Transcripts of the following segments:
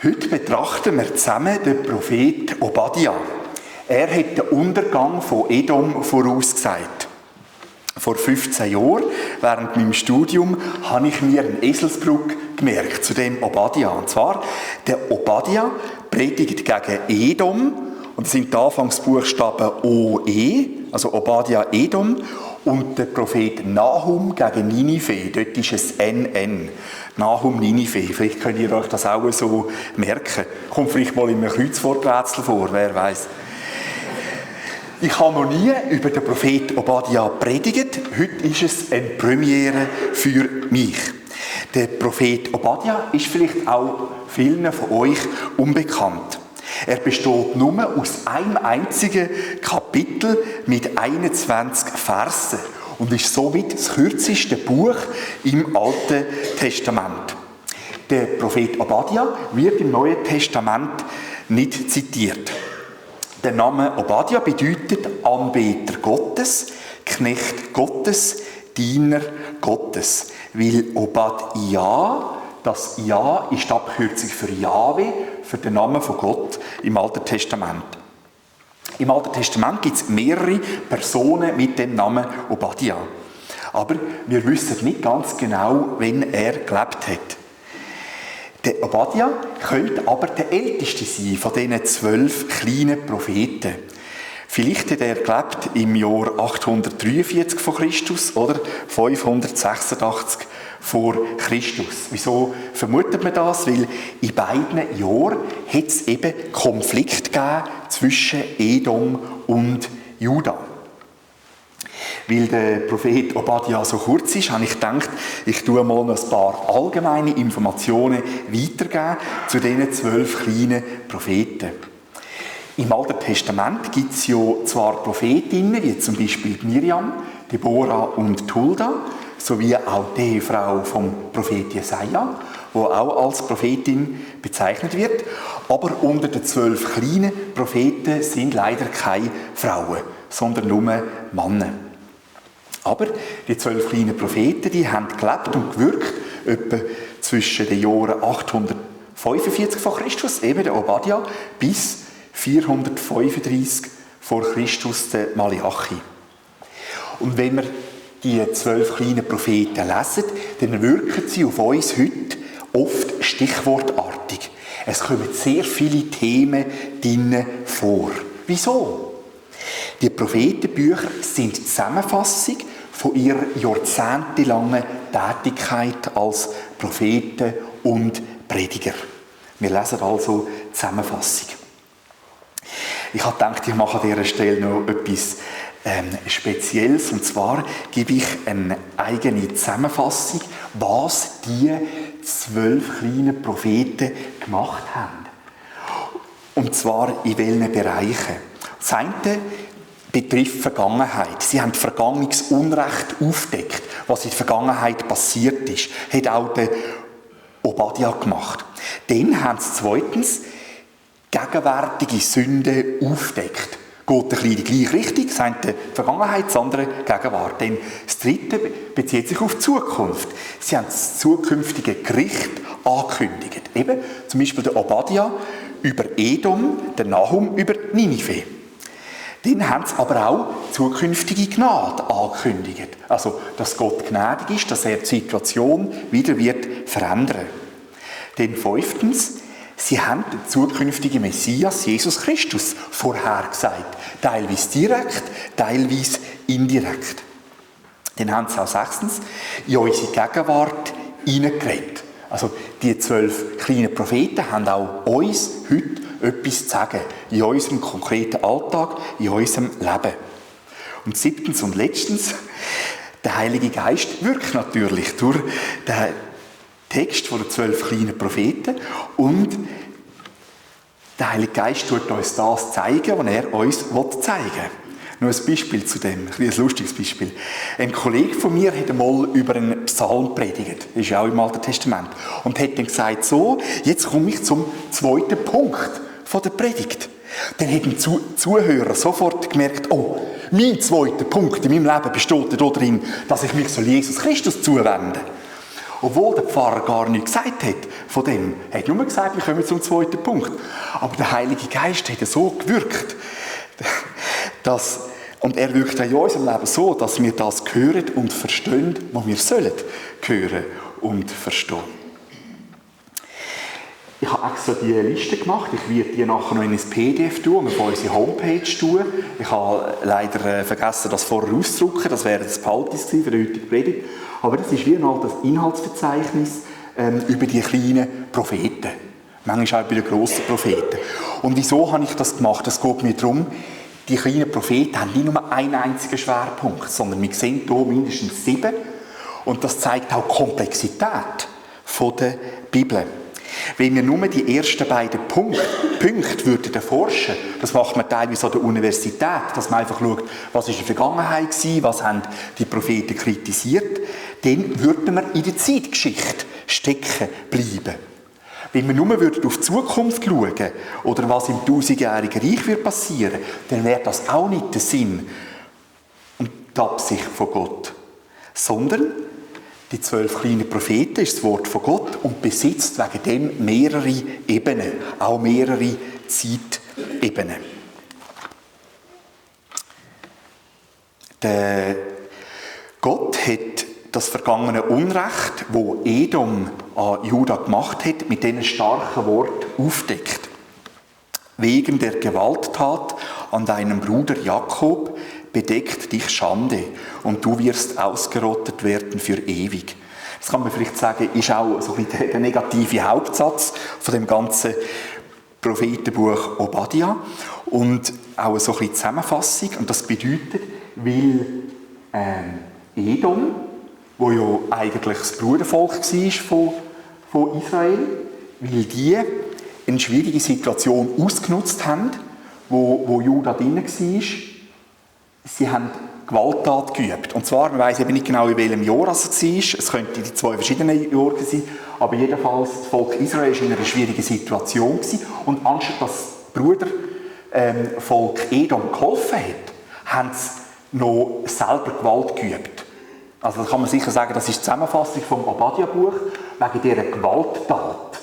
Heute betrachten wir zusammen den Prophet Obadja. Er hat den Untergang von Edom vorausgesagt. Vor 15 Jahren, während meinem Studium, habe ich mir einen Eselsbrücke gemerkt zu dem Obadja. Und zwar, der Obadja predigt gegen Edom, und das sind die Anfangsbuchstaben OE, also Obadja Edom, und der Prophet Nahum gegen Ninive, dort ist es NN. Nahum Ninive, vielleicht könnt ihr euch das auch so merken. Kommt vielleicht mal in einem Kreuzworträtsel vor, wer weiß. Ich habe noch nie über den Prophet Obadja predigt. Heute ist es eine Premiere für mich. Der Prophet Obadja ist vielleicht auch vielen von euch unbekannt. Er besteht nur aus einem einzigen Kapitel mit 21 Versen und ist somit das kürzeste Buch im Alten Testament. Der Prophet Obadja wird im Neuen Testament nicht zitiert. Der Name Obadja bedeutet Anbeter Gottes, Knecht Gottes, Diener Gottes. Weil Obadja, das Ja ist die Abkürzung für Jahwe, für den Namen von Gott im Alten Testament. Im Alten Testament gibt es mehrere Personen mit dem Namen Obadja. Aber wir wissen nicht ganz genau, wann er gelebt hat. Der Obadja könnte aber der älteste sein von diesen 12 kleinen Propheten. Vielleicht hat er gelebt im Jahr 843 vor Christus oder 586 vor Christus. Wieso vermutet man das? Weil in beiden Jahren hat es eben Konflikt gegeben zwischen Edom und Juda. Weil der Prophet Obadja so kurz ist, habe ich gedacht, ich tue mal noch ein paar allgemeine Informationen weitergeben zu diesen 12 kleinen Propheten. Im Alten Testament gibt es ja zwar Prophetinnen, wie zum Beispiel Miriam, Deborah und Hulda, sowie auch die Ehefrau vom Prophet Jesaja, die auch als Prophetin bezeichnet wird. Aber unter den 12 kleinen Propheten sind leider keine Frauen, sondern nur Männer. Aber die 12 kleinen Propheten, die haben gelebt und gewirkt, etwa zwischen den Jahren 845 vor Christus, eben der Obadja, bis 435 vor Christus, der Malachi. Und wenn wir die 12 kleinen Propheten lesen, dann wirken sie auf uns heute oft stichwortartig. Es kommen sehr viele Themen drin vor. Wieso? Die Prophetenbücher sind die Zusammenfassung von ihrer jahrzehntelangen Tätigkeit als Propheten und Prediger. Wir lesen also die Zusammenfassung. Ich habe gedacht, ich mache an dieser Stelle noch etwas Spezielles. Und zwar gebe ich eine eigene Zusammenfassung, was die 12 kleinen Propheten gemacht haben. Und zwar in welchen Bereichen. Das eine betrifft Vergangenheit. Sie haben vergangenes Unrecht aufgedeckt, was in der Vergangenheit passiert ist. Hat auch der Obadja gemacht. Dann haben sie zweitens gegenwärtige Sünden aufdeckt. Geht ein bisschen in die gleiche Richtung, das eine die Vergangenheit, das andere die Gegenwart. Denn das dritte bezieht sich auf die Zukunft. Sie haben das zukünftige Gericht angekündigt. Eben zum Beispiel der Obadja über Edom, der Nahum über Ninive. Dann haben sie aber auch zukünftige Gnade angekündigt. Also, dass Gott gnädig ist, dass er die Situation wieder wird verändern. Dann fünftens, sie haben den zukünftigen Messias, Jesus Christus, vorhergesagt. Teilweise direkt, teilweise indirekt. Dann haben sie auch sechstens in unsere Gegenwart hineingeredet. Also die 12 kleinen Propheten haben auch uns heute etwas zu sagen. In unserem konkreten Alltag, in unserem Leben. Und siebtens und letztens, der Heilige Geist wirkt natürlich durch den Text von den 12 kleinen Propheten und der Heilige Geist tut uns das zeigen, was er uns zeigen will. Noch ein Beispiel zu dem, ein lustiges Beispiel. Ein Kollege von mir hat einmal über einen Psalm predigt, das ist ja auch im Alten Testament, und hat dann gesagt, so, jetzt komme ich zum zweiten Punkt von der Predigt. Dann haben die Zuhörer sofort gemerkt, oh, mein zweiter Punkt in meinem Leben besteht darin, dass ich mich Jesus Christus zuwende. Obwohl der Pfarrer gar nichts gesagt hat von dem. Er hat nur gesagt, wir kommen zum zweiten Punkt. Aber der Heilige Geist hat so gewirkt, und er wirkt auch in unserem Leben so, dass wir das hören und verstehen, was wir sollen hören und verstehen. Ich habe extra diese Liste gemacht. Ich werde die nachher noch in ein PDF tun und auf unsere Homepage tun. Ich habe leider vergessen, das vorher auszudrucken. Das wäre das Paltis für die heutige Predigt. Aber das ist wie ein altes Inhaltsverzeichnis über die kleinen Propheten. Manchmal auch über die grossen Propheten. Und wieso habe ich das gemacht? Es geht mir darum, die kleinen Propheten haben nicht nur einen einzigen Schwerpunkt, sondern wir sehen hier mindestens 7. Und das zeigt auch die Komplexität der Bibel. Wenn wir nur die ersten beiden Punkte würden erforschen, das macht man teilweise an der Universität, dass man einfach schaut, was ist in der Vergangenheit gewesen, was haben die Propheten kritisiert, dann würden wir in der Zeitgeschichte stecken bleiben. Wenn wir nur auf die Zukunft schauen oder was im 1000-jährigen Reich wird passieren, dann wäre das auch nicht der Sinn und die Absicht von Gott, sondern die 12 kleinen Propheten ist das Wort von Gott und besitzt wegen dem mehrere Ebenen, auch mehrere Zeitebenen. Gott hat das vergangene Unrecht, wo Edom an Juda gemacht hat, mit diesen starken Worten aufdeckt. Wegen der Gewalttat an deinem Bruder Jakob bedeckt dich Schande und du wirst ausgerottet werden für ewig. Das kann man vielleicht sagen, ist auch so ein bisschen der negative Hauptsatz von dem ganzen Prophetenbuch Obadja und auch so ein bisschen Zusammenfassung. Und das bedeutet, weil Edom, wo ja eigentlich das Brudervolk war von Israel, weil die eine schwierige Situation ausgenutzt haben, wo Juda drin war. Sie haben Gewalttat geübt. Und zwar, man weiss eben nicht genau, in welchem Jahr es war. Es könnte die 2 verschiedenen Jahre sein. Aber jedenfalls, das Volk Israel war in einer schwierigen Situation. Und anstatt dass das Brudervolk Edom geholfen hat, haben sie noch selber Gewalt geübt. Also da kann man sicher sagen, das ist die Zusammenfassung vom Obadja-Buch. Wegen dieser Gewalttat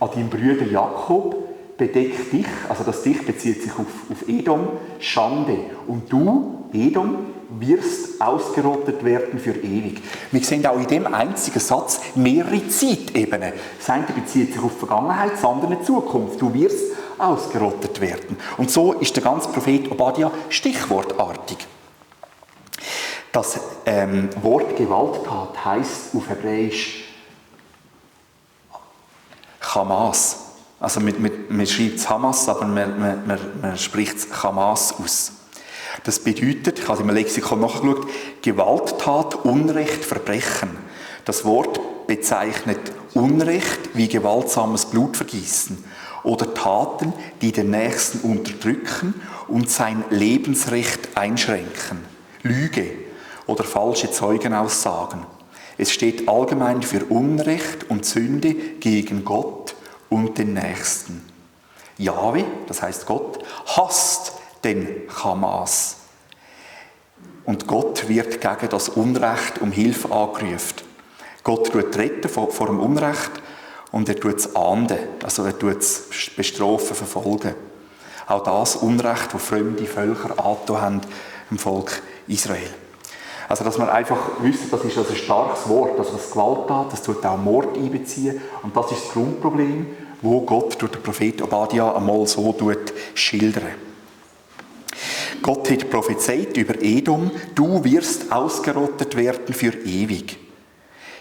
an deinem Bruder Jakob bedeckt dich, also das dich bezieht sich auf Edom, Schande. Und du, Edom, wirst ausgerottet werden für ewig. Wir sehen auch in dem einzigen Satz mehrere Zeitebenen. Das eine bezieht sich auf die Vergangenheit, das andere die Zukunft. Du wirst ausgerottet werden. Und so ist der ganze Prophet Obadja stichwortartig. Das Wort Gewalttat heisst auf Hebräisch Hamas. Also man schreibt es Hamas, aber man spricht es Hamas aus. Das bedeutet, ich habe im Lexikon nachgeschaut, Gewalttat, Unrecht, Verbrechen. Das Wort bezeichnet Unrecht wie gewaltsames Blutvergießen oder Taten, die den Nächsten unterdrücken und sein Lebensrecht einschränken. Lüge oder falsche Zeugenaussagen. Es steht allgemein für Unrecht und Sünde gegen Gott und den Nächsten. Jahwe, das heißt Gott, hasst den Hamas. Und Gott wird gegen das Unrecht um Hilfe angerufen. Gott tut retten vor dem Unrecht und er tut es ahnden, also er tut es bestrafen, verfolgen. Auch das Unrecht, das fremde Völker angetan haben, im Volk Israel. Also, dass man einfach wissen, das ist ein starkes Wort, also das Gewalttat, das tut auch Mord einbeziehen. Und das ist das Grundproblem, wo Gott durch den Prophet Obadja einmal so schildern. Gott hat prophezeit über Edom, du wirst ausgerottet werden für ewig.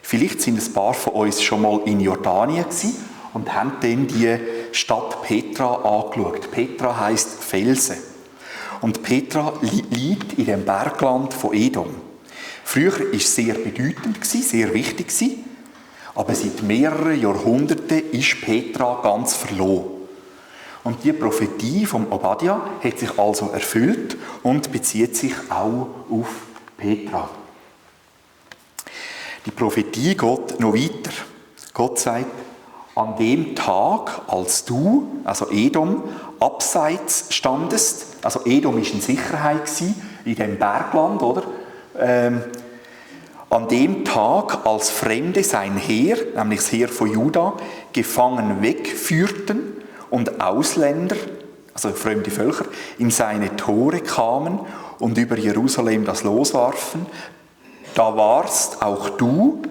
Vielleicht sind ein paar von uns schon mal in Jordanien gewesen und haben dann die Stadt Petra angeschaut. Petra heisst Felsen. Und Petra liegt in dem Bergland von Edom. Früher war es sehr bedeutend, sehr wichtig, aber seit mehreren Jahrhunderten ist Petra ganz verloren. Und die Prophetie vom Obadja hat sich also erfüllt und bezieht sich auch auf Petra. Die Prophetie geht noch weiter. Gott sagt, an dem Tag, als du, also Edom, abseits standest, also Edom war in Sicherheit in dem Bergland, oder? an dem Tag, als Fremde sein Heer, nämlich das Heer von Juda, gefangen wegführten und Ausländer, also fremde Völker, in seine Tore kamen und über Jerusalem das Los warfen, da warst auch du,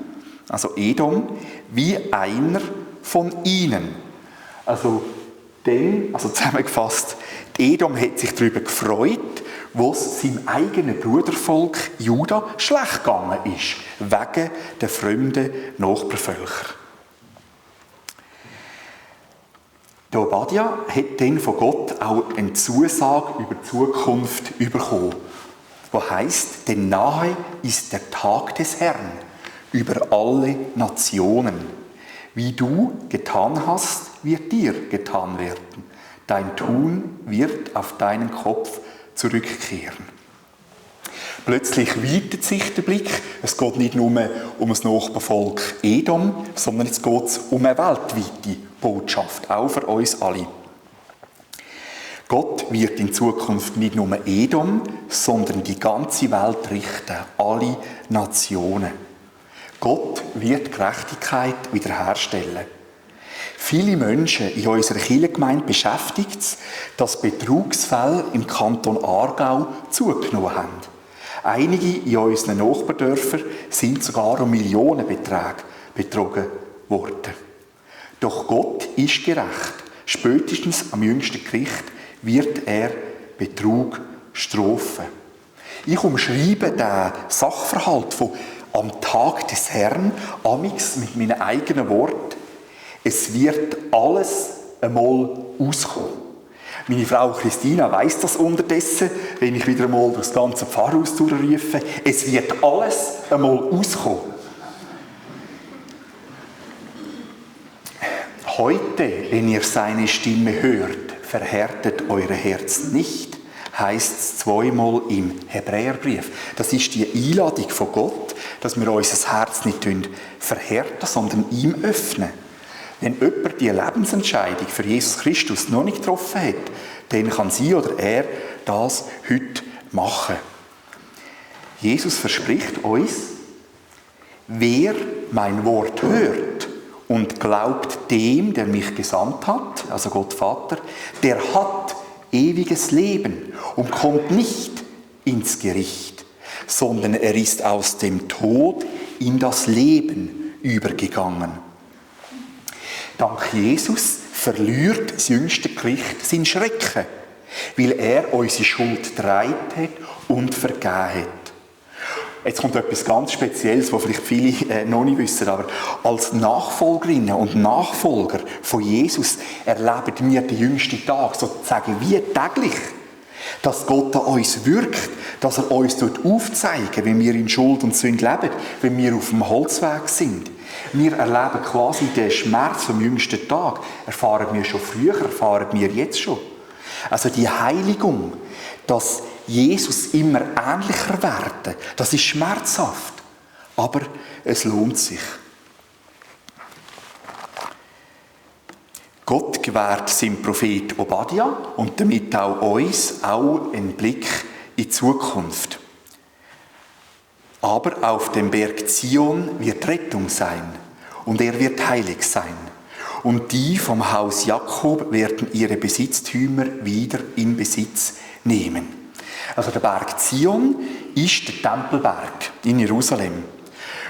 also Edom, wie einer von ihnen. Also zusammengefasst, Edom hat sich darüber gefreut, wo es seinem eigenen Brudervolk Juda schlecht gegangen ist, wegen der fremden Nachbarvölker. Der Obadja hat dann von Gott auch eine Zusage über die Zukunft bekommen, die heisst, denn nahe ist der Tag des Herrn über alle Nationen. Wie du getan hast, wird dir getan werden. Dein Tun wird auf deinen Kopf zurückkehren. Plötzlich weitet sich der Blick. Es geht nicht nur um das Nachbarvolk Edom, sondern es geht um eine weltweite Botschaft, auch für uns alle. Gott wird in Zukunft nicht nur Edom, sondern die ganze Welt richten, alle Nationen. Gott wird Gerechtigkeit wiederherstellen. Viele Menschen in unserer Kirchengemeinde beschäftigt es, dass Betrugsfälle im Kanton Aargau zugenommen haben. Einige in unseren Nachbardörfern sind sogar um Millionenbeträge betrogen worden. Doch Gott ist gerecht. Spätestens am jüngsten Gericht wird er Betrug strafen. Ich umschreibe den Sachverhalt von am Tag des Herrn amix mit meinen eigenen Worten. Es wird alles einmal auskommen. Meine Frau Christina weiss das unterdessen, wenn ich wieder einmal das ganze Pfarrhaus durchrufe. Es wird alles einmal auskommen. Heute, wenn ihr seine Stimme hört, verhärtet eure Herzen nicht, heisst es zweimal im Hebräerbrief. Das ist die Einladung von Gott, dass wir unser Herz nicht verhärten, sondern ihm öffnen. Wenn jemand die Lebensentscheidung für Jesus Christus noch nicht getroffen hat, dann kann sie oder er das heute machen. Jesus verspricht uns, wer mein Wort hört und glaubt dem, der mich gesandt hat, also Gott Vater, der hat ewiges Leben und kommt nicht ins Gericht, sondern er ist aus dem Tod in das Leben übergegangen. Dank Jesus verliert das jüngste Gericht seinen Schrecken, weil er unsere Schuld getragen hat und vergeben hat. Jetzt kommt etwas ganz Spezielles, was vielleicht viele noch nicht wissen, aber als Nachfolgerinnen und Nachfolger von Jesus erleben wir den jüngsten Tag sozusagen wie täglich, dass Gott an uns wirkt, dass er uns aufzeigt, wenn wir in Schuld und Sünde leben, wenn wir auf dem Holzweg sind. Wir erleben quasi den Schmerz vom jüngsten Tag. Erfahren wir schon früher, erfahren wir jetzt schon. Also die Heiligung, dass Jesus immer ähnlicher werden, das ist schmerzhaft, aber es lohnt sich. Gott gewährt seinem Prophet Obadja und damit auch uns einen Blick in die Zukunft. Aber auf dem Berg Zion wird Rettung sein und er wird heilig sein. Und die vom Haus Jakob werden ihre Besitztümer wieder in Besitz nehmen. Also der Berg Zion ist der Tempelberg in Jerusalem.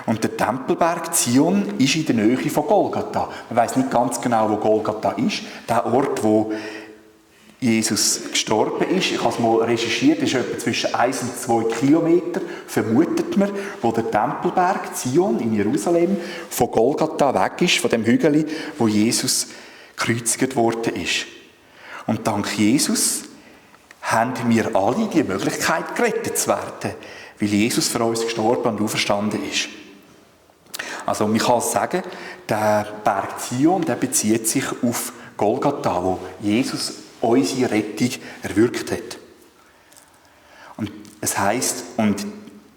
Und der Tempelberg Zion ist in der Nähe von Golgatha. Man weiss nicht ganz genau, wo Golgatha ist. Der Ort, wo Jesus gestorben ist. Ich habe es mal recherchiert, ist etwa zwischen 1 und 2 Kilometer, vermutet man, wo der Tempelberg Zion in Jerusalem von Golgatha weg ist, von dem Hügel, wo Jesus gekreuzigt worden ist. Und dank Jesus haben wir alle die Möglichkeit, gerettet zu werden, weil Jesus für uns gestorben und auferstanden ist. Also man kann sagen, der Berg Zion, der bezieht sich auf Golgatha, wo Jesus unsere Rettung erwirkt hat. Und es heisst, und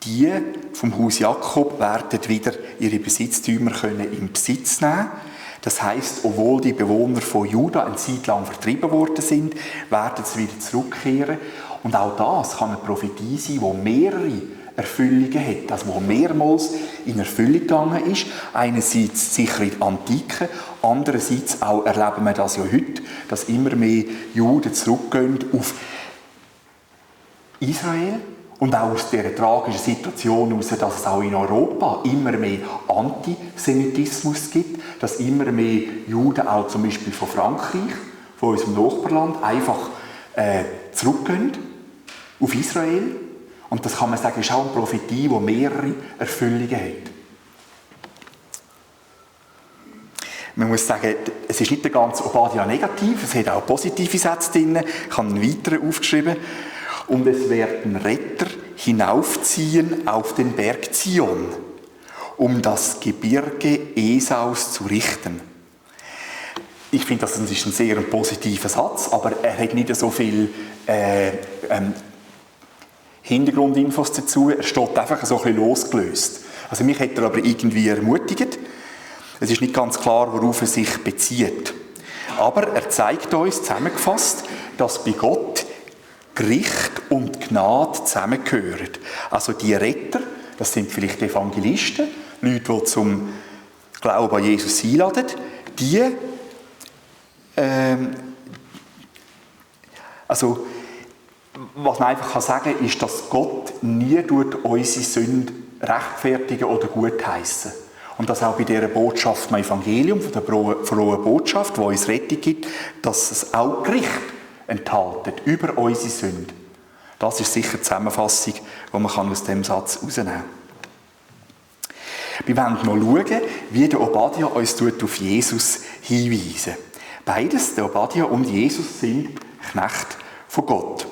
die vom Haus Jakob werden wieder ihre Besitztümer in Besitz nehmen. Das heisst, obwohl die Bewohner von Juda eine Zeit lang vertrieben worden sind, werden sie wieder zurückkehren. Und auch das kann eine Prophetie sein, die mehrere Erfüllungen hat, also wo mehrmals in Erfüllung gegangen ist. Einerseits sicher in der Antike, andererseits auch erleben wir das ja heute, dass immer mehr Juden zurückgehen auf Israel und auch aus dieser tragischen Situation heraus, dass es auch in Europa immer mehr Antisemitismus gibt, dass immer mehr Juden auch zum Beispiel von Frankreich, von unserem Nachbarland, einfach zurückgehen auf Israel. Und das kann man sagen, ist auch eine Prophetie, die mehrere Erfüllungen hat. Man muss sagen, es ist nicht der ganze Obadiah negativ, es hat auch positive Sätze drin. Ich habe einen weiteren aufgeschrieben. Und es werden Retter hinaufziehen auf den Berg Zion, um das Gebirge Esaus zu richten. Ich finde, das ist ein sehr positiver Satz, aber er hat nicht so viel Hintergrundinfos dazu. Er steht einfach so ein bisschen losgelöst. Also mich hat er aber irgendwie ermutigt. Es ist nicht ganz klar, worauf er sich bezieht. Aber er zeigt uns zusammengefasst, dass bei Gott Gericht und Gnade zusammengehören. Also die Retter, das sind vielleicht Evangelisten, Leute, die zum Glauben an Jesus einladen, die also was man einfach sagen kann, ist, dass Gott nie unsere Sünden rechtfertigen oder gutheissen. Und dass auch bei dieser Botschaft im Evangelium, von der frohen Botschaft, die uns Rettung gibt, dass es auch Gericht enthält über unsere Sünden. Das ist sicher die Zusammenfassung, die man aus diesem Satz herausnehmen kann. Wir wollen noch schauen, wie der Obadiah uns auf Jesus hinweisen. Beides, der Obadiah und Jesus, sind Knechte von Gott.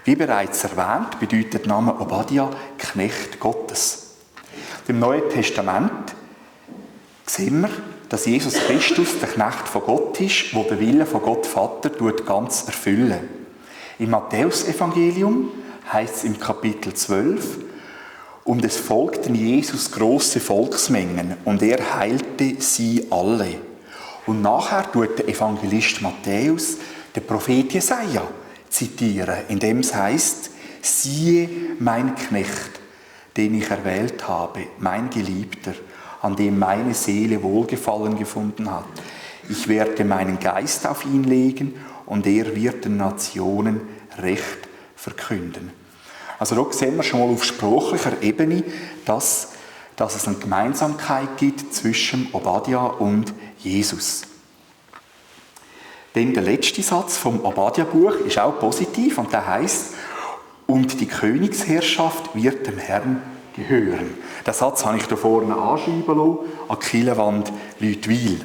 Wie bereits erwähnt, bedeutet der Name Obadiah Knecht Gottes. Im Neuen Testament sehen wir, dass Jesus Christus der Knecht von Gott ist, der den Willen von Gott Vater ganz erfüllen. Im Matthäus-Evangelium heißt es im Kapitel 12, und es folgten Jesus große Volksmengen, und er heilte sie alle. Und nachher tut der Evangelist Matthäus den Prophet Jesaja zitieren, in dem es heißt: Siehe mein Knecht, den ich erwählt habe, mein Geliebter, an dem meine Seele Wohlgefallen gefunden hat. Ich werde meinen Geist auf ihn legen, und er wird den Nationen Recht verkünden. Also da sehen wir schon mal auf sprachlicher Ebene, dass es eine Gemeinsamkeit gibt zwischen Obadiah und Jesus. Dann der letzte Satz vom Obadiah-Buch ist auch positiv, und der heißt: Und die Königsherrschaft wird dem Herrn gehören. Den Satz habe ich hier vorne anschreiben lassen, an die Kirchenwand Leutwil.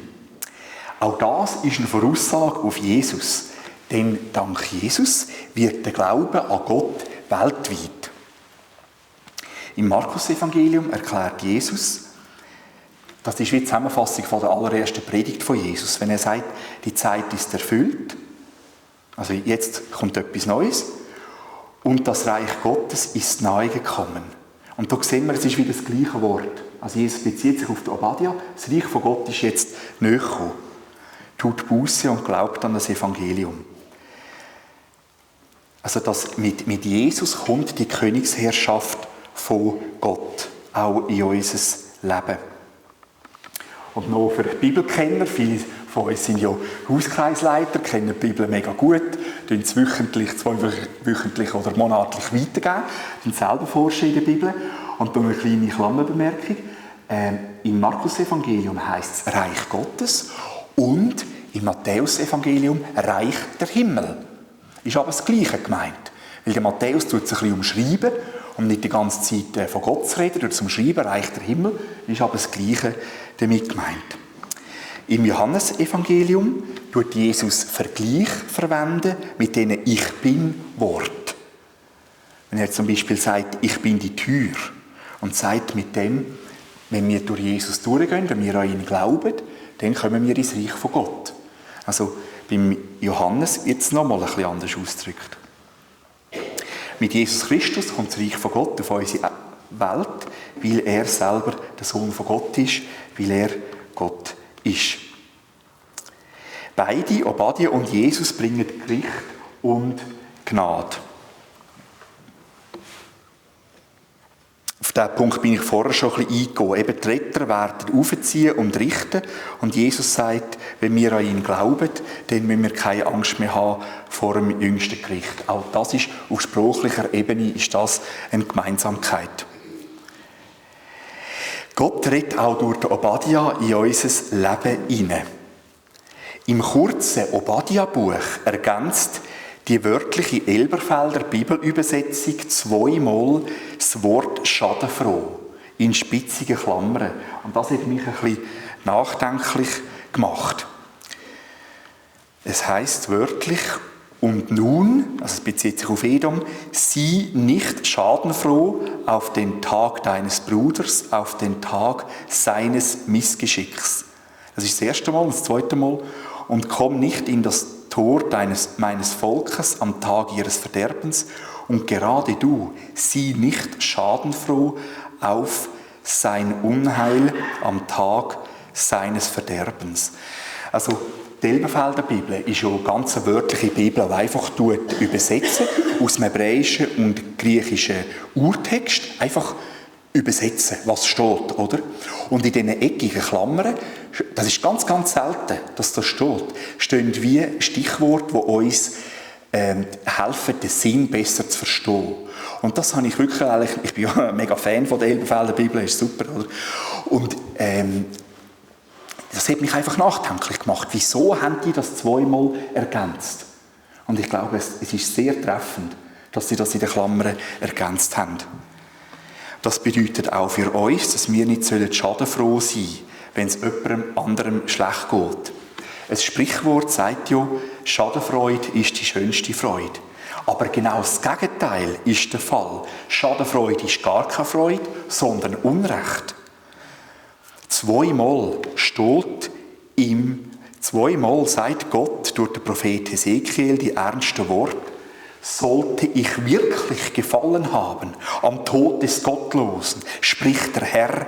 Auch das ist eine Voraussage auf Jesus. Denn dank Jesus wird der Glaube an Gott weltweit. Im Markus-Evangelium erklärt Jesus, das ist wie die Zusammenfassung von der allerersten Predigt von Jesus, wenn er sagt, die Zeit ist erfüllt, also jetzt kommt etwas Neues, und das Reich Gottes ist nahe gekommen. Und da sehen wir, es ist wieder das gleiche Wort. Also Jesus bezieht sich auf den Obadiah, das Reich von Gott ist jetzt näher gekommen. Tut Buße und glaubt an das Evangelium. Also mit Jesus kommt die Königsherrschaft von Gott, auch in unser Leben. Und noch für Bibelkenner, viele von uns sind ja Hauskreisleiter, kennen die Bibel mega gut, tun es wöchentlich, zweiwöchentlich oder monatlich weitergeben, tun selber forschen in der Bibel. Und dann eine kleine Klammerbemerkung. Im Markus-Evangelium heisst es Reich Gottes und im Matthäus-Evangelium Reich der Himmel. Ist aber das Gleiche gemeint. Weil der Matthäus tut es ein bisschen umschreiben, um nicht die ganze Zeit von Gott zu reden, zum Schreiben Reich der Himmel, ist aber das Gleiche damit gemeint. Im Johannes-Evangelium tut Jesus Vergleich verwenden mit denen Ich Bin-Wort. Wenn er zum Beispiel sagt, ich bin die Tür, und sagt mit dem, wenn wir durch Jesus durchgehen, wenn wir an ihn glauben, dann kommen wir ins Reich von Gott. Also beim Johannes wird es nochmal ein bisschen anders ausgedrückt. Mit Jesus Christus kommt das Reich von Gott auf unsere Welt, weil er selber der Sohn von Gott ist, weil er Gott ist. Beide, Obadiah und Jesus, bringen Gericht und Gnade. diesen Punkt bin ich vorher schon ein bisschen eingegangen. Eben die Retter werden aufziehen und richten. Und Jesus sagt, wenn wir an ihn glauben, dann müssen wir keine Angst mehr haben vor dem jüngsten Gericht. Auch das ist, auf sprachlicher Ebene ist das eine Gemeinsamkeit. Gott redet auch durch den Obadiah in unser Leben hinein. Im kurzen Obadiah-Buch ergänzt die wörtliche Elberfelder Bibelübersetzung zweimal das Wort schadenfroh in spitzigen Klammern. Und das hat mich ein bisschen nachdenklich gemacht. Es heisst wörtlich, und nun, also es bezieht sich auf Edom, sieh nicht schadenfroh auf den Tag deines Bruders, auf den Tag seines Missgeschicks. Das ist das erste Mal. Das zweite Mal, und komm nicht in das Tor meines Volkes am Tag ihres Verderbens, und gerade du, sieh nicht schadenfroh auf sein Unheil am Tag seines Verderbens. Also die Elberfelder Bibel ist ja eine ganz wörtliche Bibel, die einfach übersetzen aus dem hebräischen und griechischen Urtext, einfach übersetzen, was steht, oder? Und in diesen eckigen Klammern, das ist ganz, ganz selten, dass das steht, stehen wie Stichworte, die uns helfen, den Sinn besser zu verstehen. Und das habe ich wirklich, ich bin ja ein mega Fan von der Elberfelder Bibel, ist super, oder? Und das hat mich einfach nachdenklich gemacht. Wieso haben die das zweimal ergänzt? Und ich glaube, es ist sehr treffend, dass sie das in den Klammern ergänzt haben. Das bedeutet auch für uns, dass wir nicht schadenfroh sein sollen, wenn es jemandem anderem schlecht geht. Ein Sprichwort sagt ja, Schadenfreude ist die schönste Freude. Aber genau das Gegenteil ist der Fall. Schadenfreude ist gar keine Freude, sondern Unrecht. Zweimal sagt Gott durch den Prophet Hesekiel die ernsten Worte: Sollte ich wirklich Gefallen haben am Tod des Gottlosen, spricht der Herr,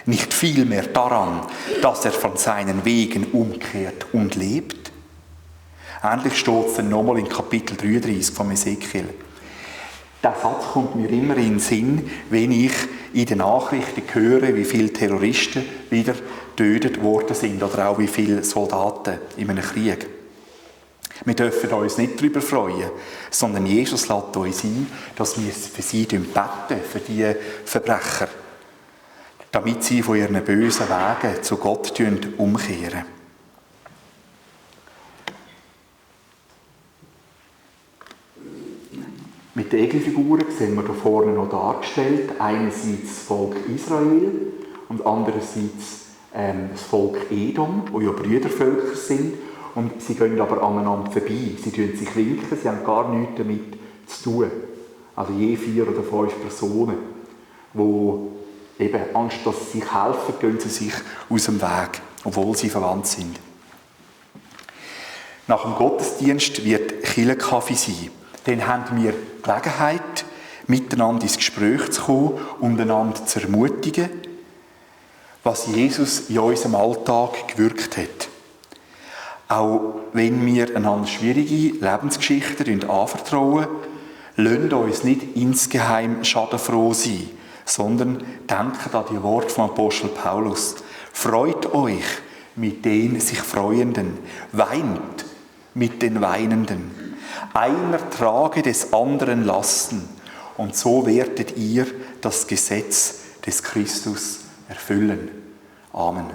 nicht vielmehr daran, dass er von seinen Wegen umkehrt und lebt? Ähnlich steht es dann nochmal in Kapitel 33 von Hesekiel. Der Satz kommt mir immer in den Sinn, wenn ich in den Nachrichten höre, wie viele Terroristen wieder getötet worden sind oder auch wie viele Soldaten in einem Krieg. Wir dürfen uns nicht darüber freuen, sondern Jesus lädt uns ein, dass wir für sie beten, für die Verbrecher, damit sie von ihren bösen Wegen zu Gott umkehren. Mit den Egelfiguren sehen wir hier vorne noch dargestellt, einerseits das Volk Israel und andererseits das Volk Edom, die ja Brüdervölker sind. Und sie gehen aber aneinander vorbei. Sie tun sich winken, sie haben gar nichts damit zu tun. Also je 4 oder 5 Personen, die eben, anstatt dass sie sich helfen, gehen sie sich aus dem Weg, obwohl sie verwandt sind. Nach dem Gottesdienst wird Kirchenkaffee sein. Dann haben wir Gelegenheit, miteinander ins Gespräch zu kommen und einander zu ermutigen, was Jesus in unserem Alltag gewirkt hat. Auch wenn wir einander schwierige Lebensgeschichten anvertrauen, lasst uns nicht insgeheim schadenfroh sein, sondern denkt an die Worte vom Apostel Paulus. Freut euch mit den sich Freuenden, weint mit den Weinenden. Einer trage des anderen Lasten, und so werdet ihr das Gesetz des Christus erfüllen. Amen.